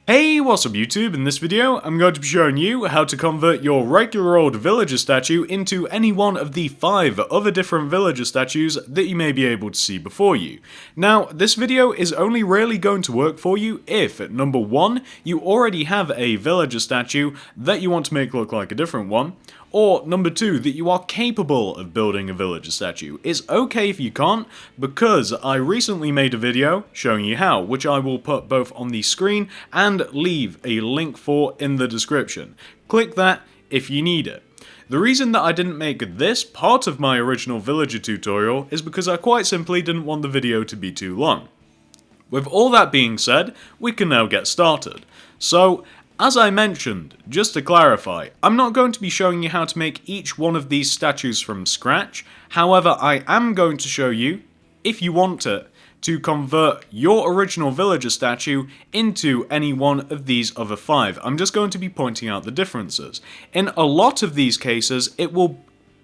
Hey, what's up YouTube? In this video, I'm going to be showing you how to convert your regular old villager statue into any one of the 5 other different villager statues that you may be able to see before you. Now, this video is only really going to work for you if, number 1, you already have a villager statue that you want to make look like a different one, or number 2, that you are capable of building a villager statue. It's okay if you can't, because I recently made a video showing you how, which I will put both on the screen and leave a link for in the description. Click that if you need it. The reason that I didn't make this part of my original villager tutorial is because I quite simply didn't want the video to be too long. With all that being said, we can now get started. So, as I mentioned, just to clarify, I'm not going to be showing you how to make each one of these statues from scratch. However, I am going to show you, if you want it, to convert your original villager statue into any one of these other 5. I'm just going to be pointing out the differences. In a lot of these cases, it will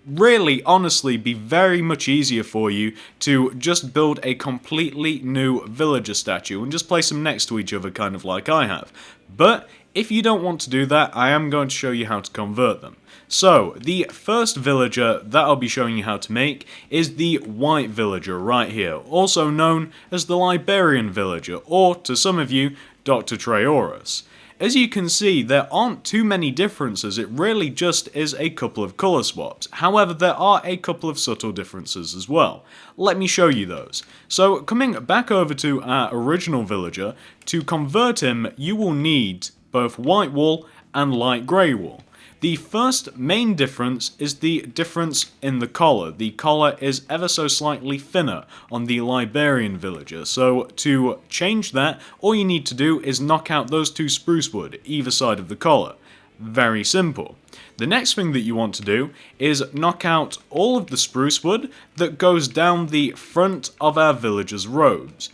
really, honestly, be very much easier for you to just build a completely new villager statue and just place them next to each other, kind of like I have. But if you don't want to do that, I am going to show you how to convert them. So, the first villager that I'll be showing you how to make is the white villager right here, also known as the Liberian villager, or, to some of you, Dr. Traorus. As you can see, there aren't too many differences, it really just is a couple of colour swaps. However, there are a couple of subtle differences as well. Let me show you those. So, coming back over to our original villager, to convert him, you will need both white wool and light grey wool. The first main difference is the difference in the collar. The collar is ever so slightly thinner on the Liberian villager, so to change that, all you need to do is knock out those 2 spruce wood either side of the collar. Very simple. The next thing that you want to do is knock out all of the spruce wood that goes down the front of our villager's robes,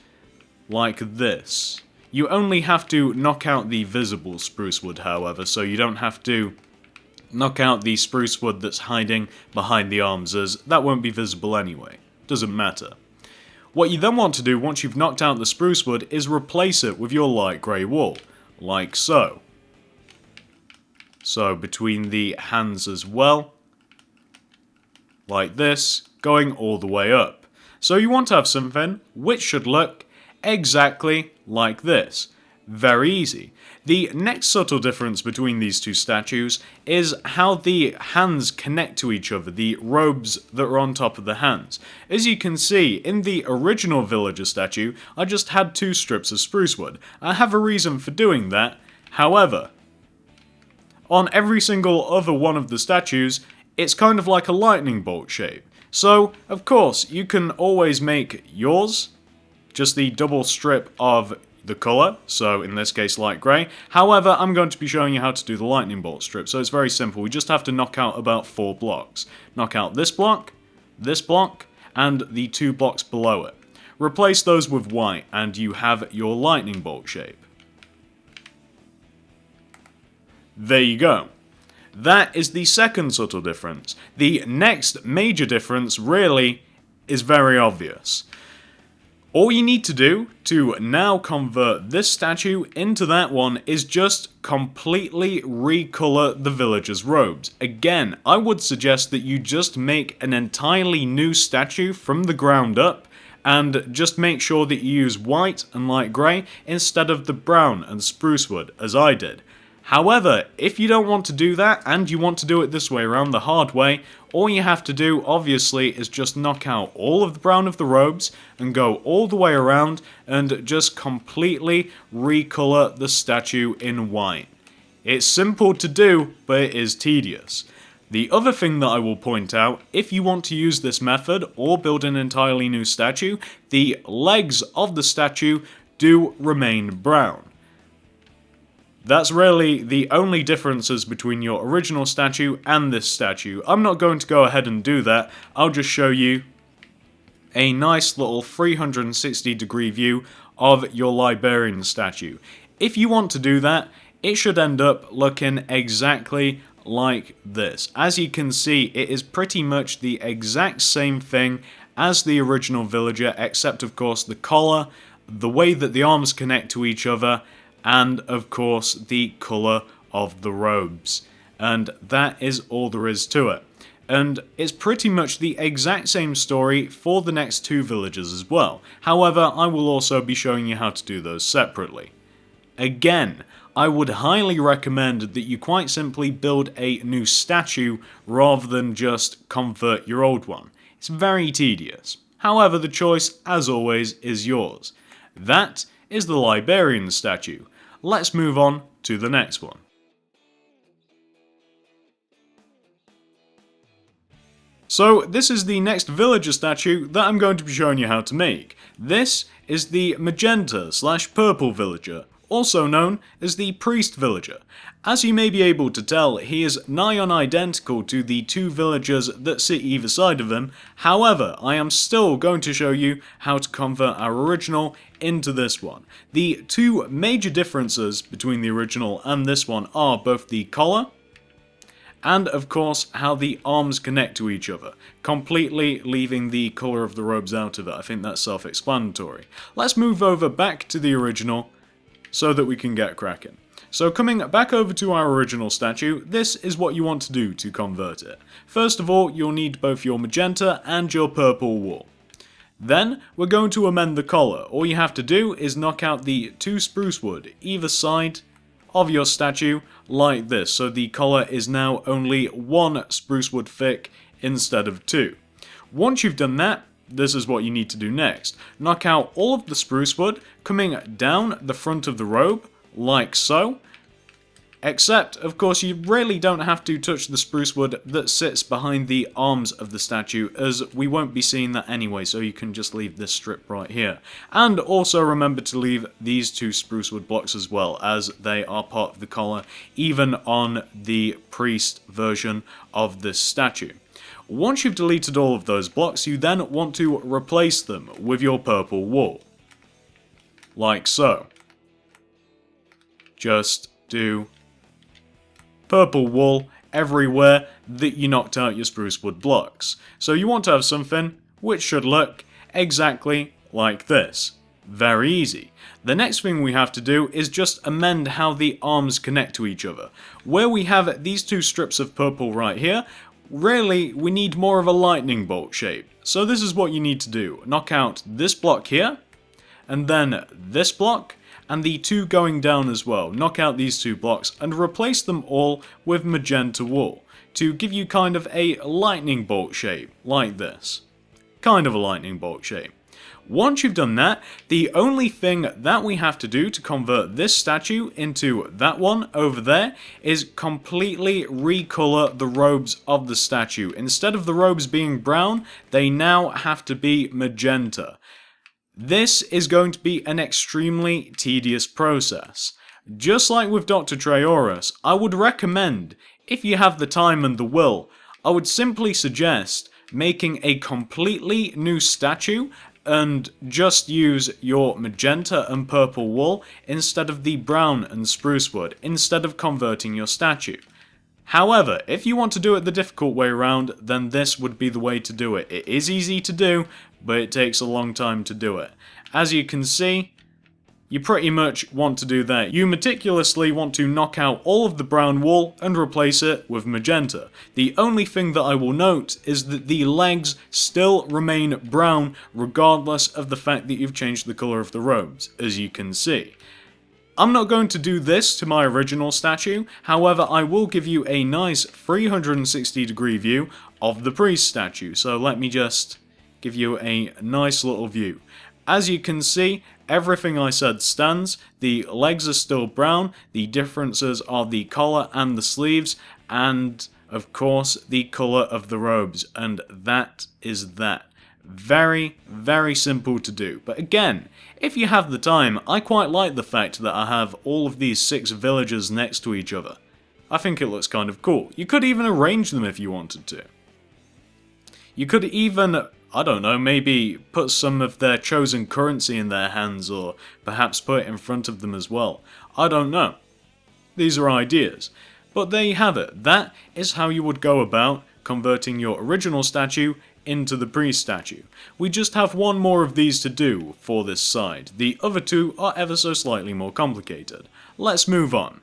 like this. You only have to knock out the visible spruce wood, however, so you don't have to knock out the spruce wood that's hiding behind the arms, as that won't be visible anyway. Doesn't matter. What you then want to do once you've knocked out the spruce wood is replace it with your light grey wool, like so. So between the hands as well, like this, going all the way up. So you want to have something which should look exactly like this. Very easy. The next subtle difference between these 2 statues is how the hands connect to each other, the robes that are on top of the hands. As you can see, in the original villager statue, I just had 2 strips of spruce wood. I have a reason for doing that. However, on every single other one of the statues, it's kind of like a lightning bolt shape. So, of course, you can always make yours just the double strip of the colour, so in this case light grey. However, I'm going to be showing you how to do the lightning bolt strip, so it's very simple. We just have to knock out about 4 blocks. Knock out this block, and the 2 blocks below it. Replace those with white, and you have your lightning bolt shape. There you go. That is the second subtle difference. The next major difference, really, is very obvious. All you need to do to now convert this statue into that one is just completely recolor the villager's robes. Again, I would suggest that you just make an entirely new statue from the ground up, and just make sure that you use white and light grey instead of the brown and spruce wood, as I did. However, if you don't want to do that, and you want to do it this way around, the hard way, all you have to do, obviously, is just knock out all of the brown of the robes, and go all the way around, and just completely recolor the statue in white. It's simple to do, but it is tedious. The other thing that I will point out, if you want to use this method, or build an entirely new statue, the legs of the statue do remain brown. That's really the only differences between your original statue and this statue. I'm not going to go ahead and do that, I'll just show you a nice little 360-degree view of your Liberian statue. If you want to do that, it should end up looking exactly like this. As you can see, it is pretty much the exact same thing as the original villager, except of course the collar, the way that the arms connect to each other, and of course the colour of the robes. And that is all there is to it. And it's pretty much the exact same story for the next two villages as well. However, I will also be showing you how to do those separately. Again, I would highly recommend that you quite simply build a new statue rather than just convert your old one. It's very tedious. However, the choice, as always, is yours. That is the Librarian statue. Let's move on to the next one. So this is the next villager statue that I'm going to be showing you how to make. This is the magenta/purple villager, also known as the priest villager. As you may be able to tell, he is nigh on identical to the two villagers that sit either side of him. However, I am still going to show you how to convert our original into this one. The two major differences between the original and this one are both the collar and of course how the arms connect to each other, completely leaving the colour of the robes out of it. I think that's self-explanatory. Let's move over back to the original so that we can get cracking. So coming back over to our original statue, this is what you want to do to convert it. First of all, you'll need both your magenta and your purple wool. Then, we're going to amend the collar. All you have to do is knock out the two spruce wood either side of your statue like this, so the collar is now only one spruce wood thick instead of two. Once you've done that, this is what you need to do next. Knock out all of the spruce wood coming down the front of the robe, like so. Except, of course, you really don't have to touch the spruce wood that sits behind the arms of the statue, as we won't be seeing that anyway, so you can just leave this strip right here. And also remember to leave these two spruce wood blocks as well, as they are part of the collar, even on the priest version of this statue. Once you've deleted all of those blocks, you then want to replace them with your purple wool. Like so. Just do purple wool everywhere that you knocked out your spruce wood blocks. So you want to have something which should look exactly like this. Very easy. The next thing we have to do is just amend how the arms connect to each other. Where we have these two strips of purple right here, really we need more of a lightning bolt shape. So this is what you need to do. Knock out this block here, and then this block, and the two going down as well. Knock out these two blocks and replace them all with magenta wool to give you kind of a lightning bolt shape, like this. Kind of a lightning bolt shape. Once you've done that, the only thing that we have to do to convert this statue into that one over there is completely recolor the robes of the statue. Instead of the robes being brown, they now have to be magenta. This is going to be an extremely tedious process. Just like with Dr. Trayaurus, I would recommend, if you have the time and the will, I would simply suggest making a completely new statue and just use your magenta and purple wool instead of the brown and spruce wood, instead of converting your statue. However, if you want to do it the difficult way around, then this would be the way to do it. It is easy to do, but it takes a long time to do it. As you can see, you pretty much want to do that. You meticulously want to knock out all of the brown wool and replace it with magenta. The only thing that I will note is that the legs still remain brown regardless of the fact that you've changed the colour of the robes, as you can see. I'm not going to do this to my original statue, however I will give you a nice 360-degree view of the priest statue, so let me just give you a nice little view. As you can see, everything I said stands. The legs are still brown, the differences are the collar and the sleeves, and of course the colour of the robes, and that is that. Very, very simple to do. But again, if you have the time, I quite like the fact that I have all of these 6 villagers next to each other. I think it looks kind of cool. You could even arrange them if you wanted to. You could even, I don't know, maybe put some of their chosen currency in their hands, or perhaps put it in front of them as well. I don't know. These are ideas. But there you have it. That is how you would go about converting your original statue into the priest statue. We just have one more of these to do for this side. The other two are ever so slightly more complicated. Let's move on.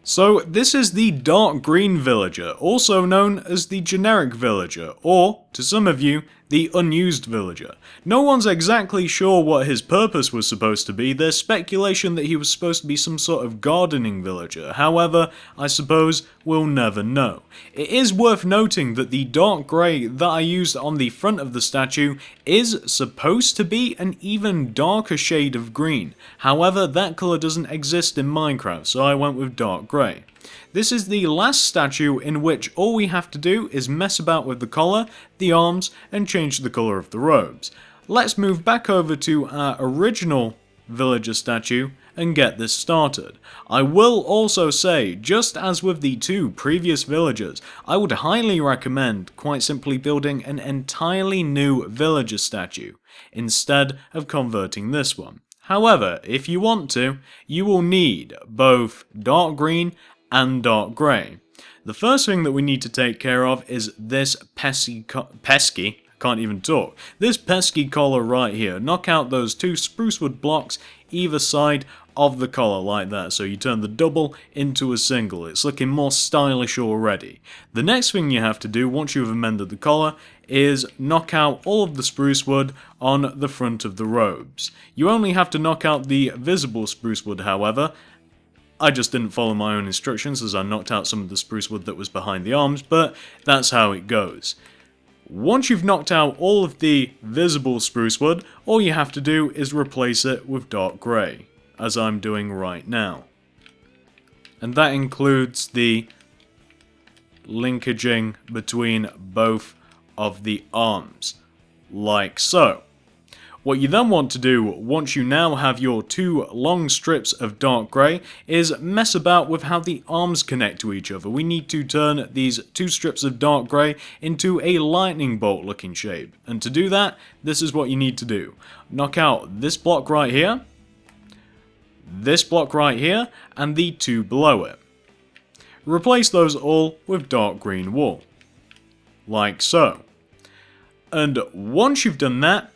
So this is the dark green villager, also known as the generic villager, or, to some of you, the unused villager. No one's exactly sure what his purpose was supposed to be. There's speculation that he was supposed to be some sort of gardening villager. However, I suppose we'll never know. It is worth noting that the dark grey that I used on the front of the statue is supposed to be an even darker shade of green. However, that colour doesn't exist in Minecraft, so I went with dark grey. This is the last statue in which all we have to do is mess about with the collar, the arms, and change the colour of the robes. Let's move back over to our original villager statue and get this started. I will also say, just as with the two previous villagers, I would highly recommend quite simply building an entirely new villager statue instead of converting this one. However, if you want to, you will need both dark green and dark grey. The first thing that we need to take care of is this pesky collar right here. Knock out those two spruce wood blocks either side of the collar like that, so you turn the double into a single. It's looking more stylish already. The next thing you have to do once you've amended the collar is knock out all of the spruce wood on the front of the robes. You only have to knock out the visible spruce wood, however. I just didn't follow my own instructions as I knocked out some of the spruce wood that was behind the arms, but that's how it goes. Once you've knocked out all of the visible spruce wood, all you have to do is replace it with dark grey, as I'm doing right now. And that includes the linkaging between both of the arms, like so. What you then want to do, once you now have your two long strips of dark grey, is mess about with how the arms connect to each other. We need to turn these two strips of dark grey into a lightning bolt looking shape. And to do that, this is what you need to do. Knock out this block right here, this block right here, and the two below it. Replace those all with dark green wool, like so. And once you've done that,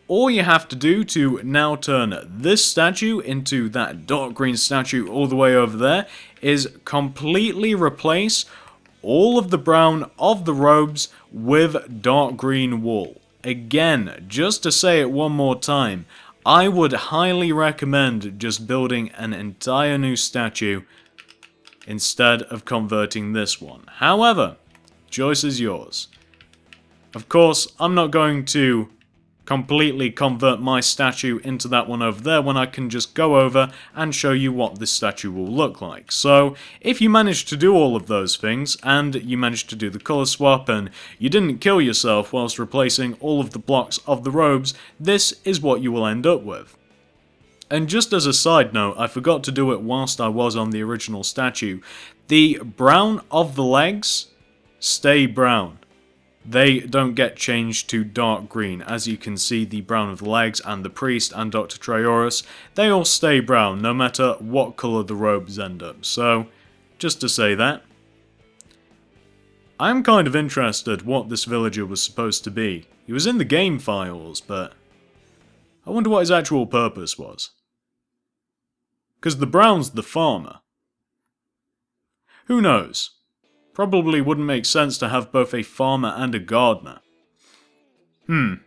all you have to do to now turn this statue into that dark green statue all the way over there is completely replace all of the brown of the robes with dark green wool. Again, just to say it one more time, I would highly recommend just building an entire new statue instead of converting this one. However, choice is yours. Of course, I'm not going to completely convert my statue into that one over there when I can just go over and show you what this statue will look like. So if you manage to do all of those things and you manage to do the color swap and you didn't kill yourself whilst replacing all of the blocks of the robes, this is what you will end up with. And just as a side note, I forgot to do it whilst I was on the original statue. The brown of the legs stay brown. They don't get changed to dark green. As you can see, the brown of the legs and the priest and Dr. Trayaurus, they all stay brown no matter what colour the robes end up. So, just to say that. I'm kind of interested what this villager was supposed to be. He was in the game files, but I wonder what his actual purpose was. Because the brown's the farmer. Who knows? Probably wouldn't make sense to have both a farmer and a gardener. I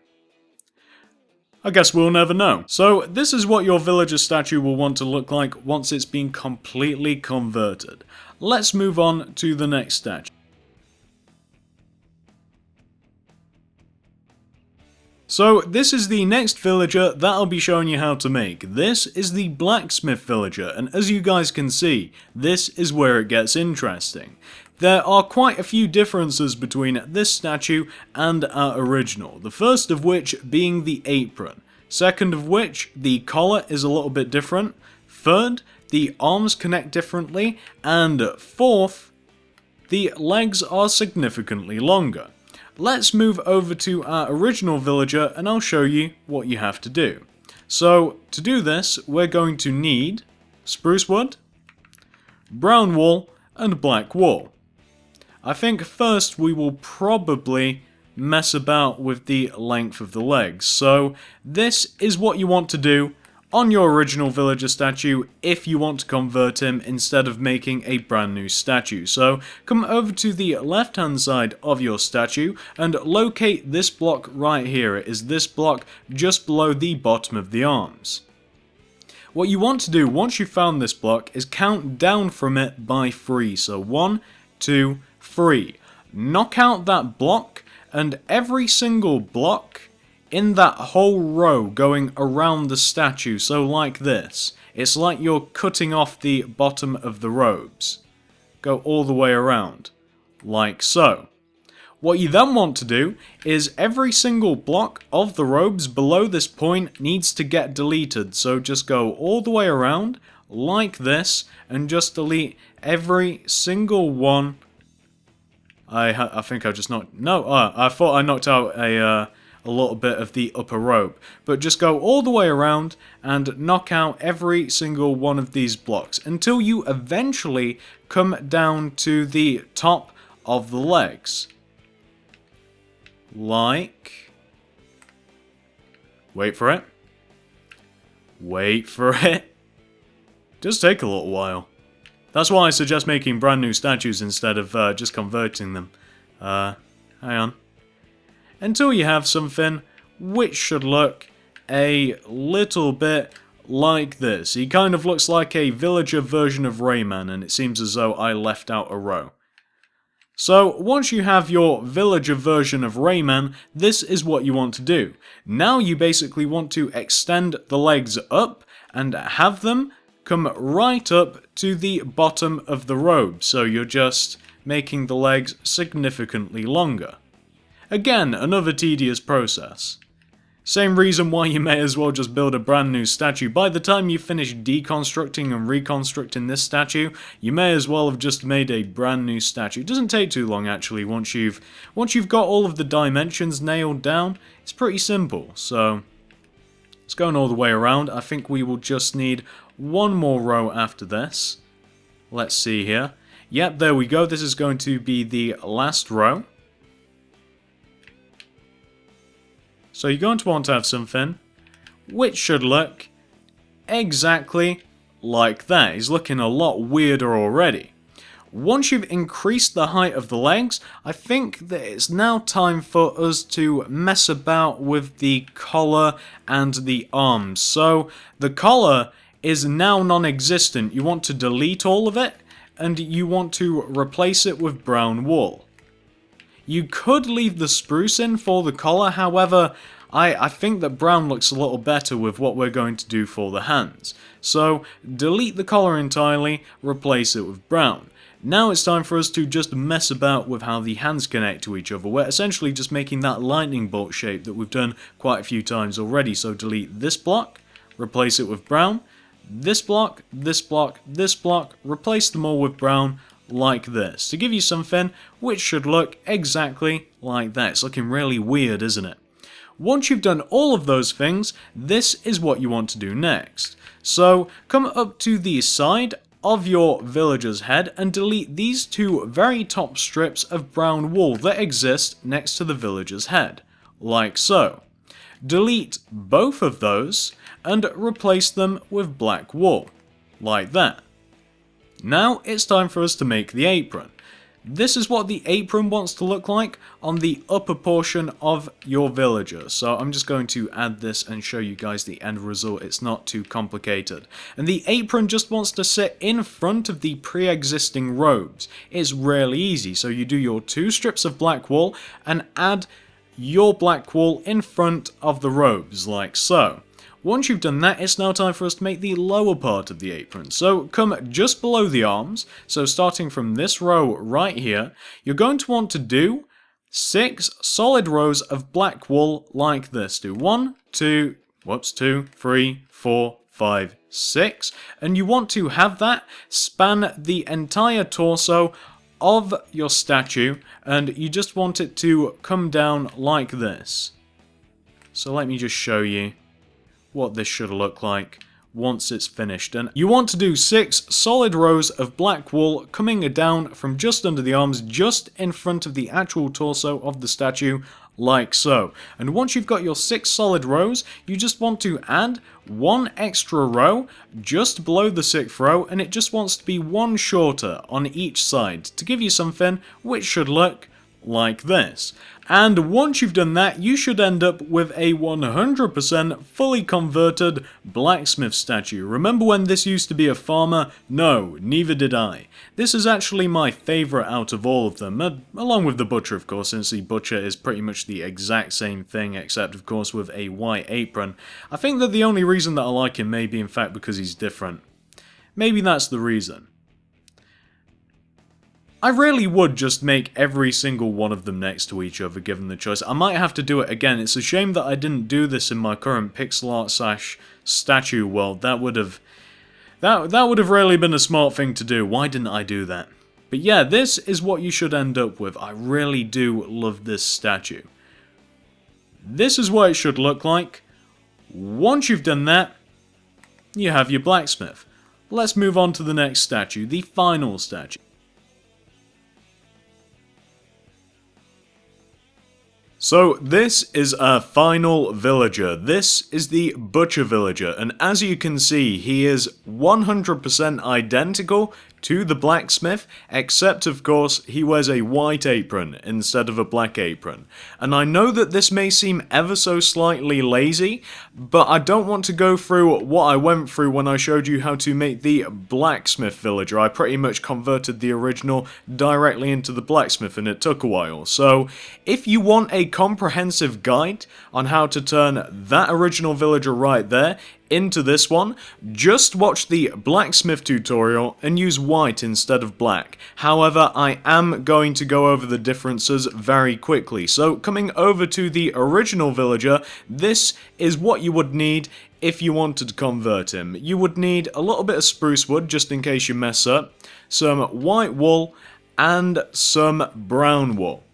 guess we'll never know. So this is what your villager statue will want to look like once it's been completely converted. Let's move on to the next statue. So this is the next villager that I'll be showing you how to make. This is the Blacksmith Villager, and as you guys can see, this is where it gets interesting. There are quite a few differences between this statue and our original, the first of which being the apron, second of which the collar is a little bit different, third, the arms connect differently, and fourth, the legs are significantly longer. Let's move over to our original villager and I'll show you what you have to do. So to do this, we're going to need spruce wood, brown wool, and black wool. I think first we will probably mess about with the length of the legs. So this is what you want to do on your original villager statue if you want to convert him instead of making a brand new statue. So come over to the left hand side of your statue and locate this block right here. It is this block just below the bottom of the arms. What you want to do once you've found this block is count down from it by 3. So 1, 2, 3. Knock out that block, and every single block in that whole row going around the statue, so like this. It's like you're cutting off the bottom of the robes. Go all the way around, like so. What you then want to do is every single block of the robes below this point needs to get deleted. So just go all the way around, like this, and just delete every single one. I think I just knocked... No, I thought I knocked out a little bit of the upper robe. But just go all the way around and knock out every single one of these blocks until you eventually come down to the top of the legs. Like... Wait for it. Wait for it. Does take a little while. That's why I suggest making brand new statues instead of just converting them. Hang on. Until you have something which should look a little bit like this. He kind of looks like a villager version of Rayman, and it seems as though I left out a row. So, once you have your villager version of Rayman, this is what you want to do. Now you basically want to extend the legs up and have them come right up to the bottom of the robe, so you're just making the legs significantly longer. Again, another tedious process. Same reason why you may as well just build a brand new statue. By the time you finish deconstructing and reconstructing this statue, you may as well have just made a brand new statue. It doesn't take too long actually once you've got all of the dimensions nailed down. It's pretty simple, so it's going all the way around. I think we will just need one more row after this. Let's see here. Yep, there we go. This is going to be the last row. So you're going to want to have something which should look exactly like that. He's looking a lot weirder already. Once you've increased the height of the legs, I think that it's now time for us to mess about with the collar and the arms. So the collar is now non-existent. You want to delete all of it, and you want to replace it with brown wool. You could leave the spruce in for the collar, however, I think that brown looks a little better with what we're going to do for the hands. So, delete the collar entirely, replace it with brown. Now it's time for us to just mess about with how the hands connect to each other. We're essentially just making that lightning bolt shape that we've done quite a few times already. So delete this block, replace it with brown, this block, this block, this block, replace them all with brown, like this, to give you something which should look exactly like that. It's looking really weird, isn't it? Once you've done all of those things, this is what you want to do next. So come up to the side of your villager's head and delete these two very top strips of brown wool that exist next to the villager's head, like so. Delete both of those and replace them with black wool, like that. Now it's time for us to make the apron. This is what the apron wants to look like on the upper portion of your villager. So I'm just going to add this and show you guys the end result. It's not too complicated. And the apron just wants to sit in front of the pre-existing robes. It's really easy. So you do your 2 strips of black wool and add your black wool in front of the robes, like so. Once you've done that, it's now time for us to make the lower part of the apron. So come just below the arms, so starting from this row right here, you're going to want to do 6 solid rows of black wool like this. Do 1, 2, 3, 4, 5, 6, and you want to have that span the entire torso of your statue, and you just want it to come down like this. So let me just show you what this should look like once it's finished. And you want to do 6 solid rows of black wool coming down from just under the arms, just in front of the actual torso of the statue, like so. And once you've got your 6 solid rows, you just want to add 1 extra row just below the 6th row, and it just wants to be 1 shorter on each side to give you something which should look like this. And once you've done that, you should end up with a 100% fully converted blacksmith statue. Remember when this used to be a farmer? No, neither did I. This is actually my favourite out of all of them, along with the butcher of course, since the butcher is pretty much the exact same thing, except of course with a white apron. I think that the only reason that I like him may be in fact because he's different. Maybe that's the reason. I really would just make every single one of them next to each other given the choice. I might have to do it again. It's a shame that I didn't do this in my current pixel art / statue world. That would have really been a smart thing to do. Why didn't I do that? But yeah, this is what you should end up with. I really do love this statue. This is what it should look like. Once you've done that, you have your blacksmith. Let's move on to the next statue, the final statue. So this is our final villager. This is the butcher villager, and as you can see, he is 100% identical to the blacksmith, except of course he wears a white apron instead of a black apron. And I know that this may seem ever so slightly lazy, but I don't want to go through what I went through when I showed you how to make the blacksmith villager. I pretty much converted the original directly into the blacksmith and it took a while. So if you want a comprehensive guide on how to turn that original villager right there into this one, just watch the blacksmith tutorial and use white instead of black. However, I am going to go over the differences very quickly. So coming over to the original villager, this is what you would need if you wanted to convert him. You would need a little bit of spruce wood just in case you mess up, some white wool, and some brown wool.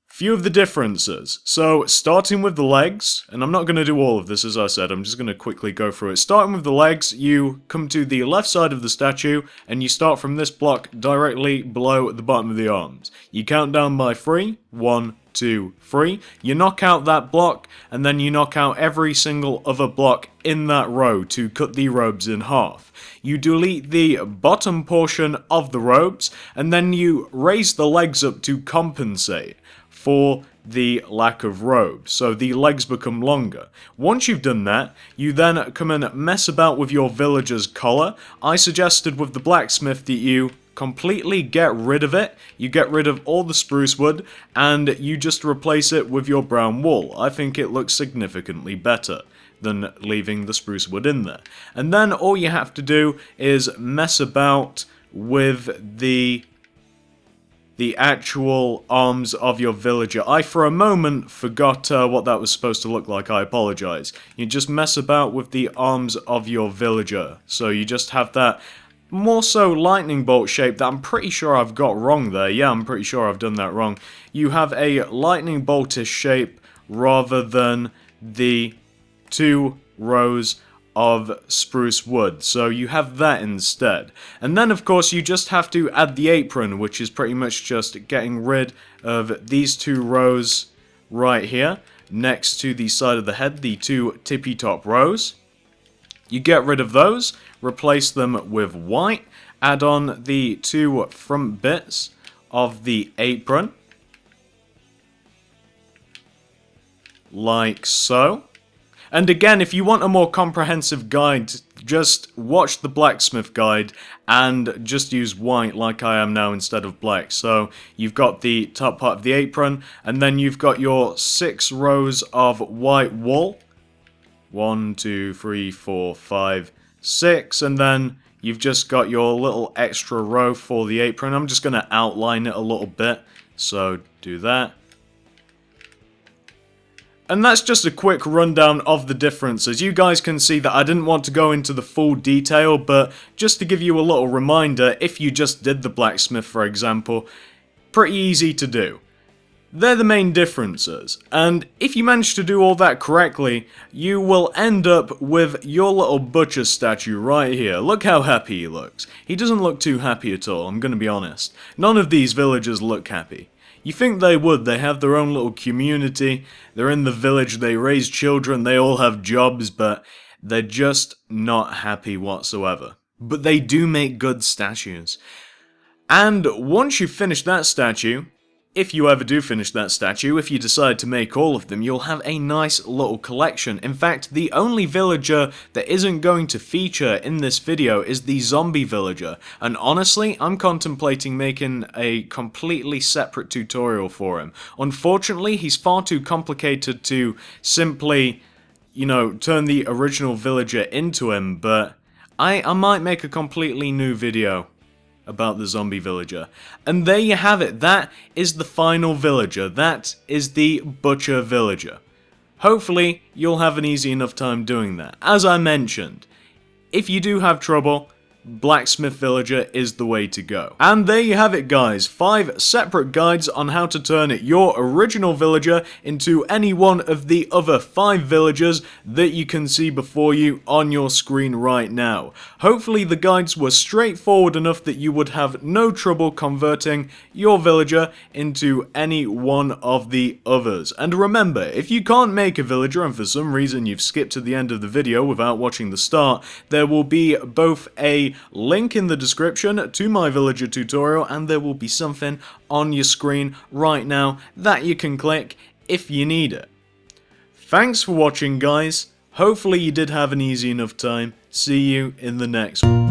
Few of the differences. So, starting with the legs, and I'm not going to do all of this as I said, I'm just going to quickly go through it. Starting with the legs, you come to the left side of the statue, and you start from this block directly below the bottom of the arms. You count down by 3, 1, 2, 3. You knock out that block, and then you knock out every single other block in that row to cut the robes in half. You delete the bottom portion of the robes, and then you raise the legs up to compensate for the lack of robe, so the legs become longer. Once you've done that, you then come and mess about with your villager's collar. I suggested with the blacksmith that you completely get rid of it, you get rid of all the spruce wood, and you just replace it with your brown wool. I think it looks significantly better than leaving the spruce wood in there. And then all you have to do is mess about with the actual arms of your villager. I for a moment forgot what that was supposed to look like, I apologise. You just mess about with the arms of your villager. So you just have that more so lightning bolt shape that I'm pretty sure I've got wrong there. Yeah, I'm pretty sure I've done that wrong. You have a lightning boltish shape rather than the 2 rows of spruce wood, so you have that instead. And then of course you just have to add the apron, which is pretty much just getting rid of these 2 rows right here next to the side of the head, the 2 tippy top rows. You get rid of those, replace them with white, add on the 2 front bits of the apron like so. And again, if you want a more comprehensive guide, just watch the blacksmith guide and just use white like I am now instead of black. So you've got the top part of the apron, and then you've got your 6 rows of white wool. 1, 2, 3, 4, 5, 6, and then you've just got your little extra row for the apron. I'm just going to outline it a little bit, so do that. And that's just a quick rundown of the differences. You guys can see that I didn't want to go into the full detail, but just to give you a little reminder, if you just did the blacksmith, for example, pretty easy to do. They're the main differences, and if you manage to do all that correctly, you will end up with your little butcher statue right here. Look how happy he looks. He doesn't look too happy at all, I'm gonna be honest. None of these villagers look happy. You think they would, they have their own little community, they're in the village, they raise children, they all have jobs, but they're just not happy whatsoever. But they do make good statues. And once you've finished that statue, if you ever do finish that statue, if you decide to make all of them, you'll have a nice little collection. In fact, the only villager that isn't going to feature in this video is the zombie villager. And honestly, I'm contemplating making a completely separate tutorial for him. Unfortunately, he's far too complicated to simply, you know, turn the original villager into him, but I might make a completely new video about the zombie villager. And there you have it, that is the final villager, that is the butcher villager. Hopefully, you'll have an easy enough time doing that. As I mentioned, if you do have trouble, Blacksmith Villager is the way to go. And there you have it guys, 5 separate guides on how to turn your original villager into any one of the other 5 villagers that you can see before you on your screen right now. Hopefully the guides were straightforward enough that you would have no trouble converting your villager into any one of the others. And remember, if you can't make a villager and for some reason you've skipped to the end of the video without watching the start, there will be both a link in the description to my villager tutorial and there will be something on your screen right now that you can click if you need it. Thanks for watching guys, hopefully you did have an easy enough time, see you in the next one.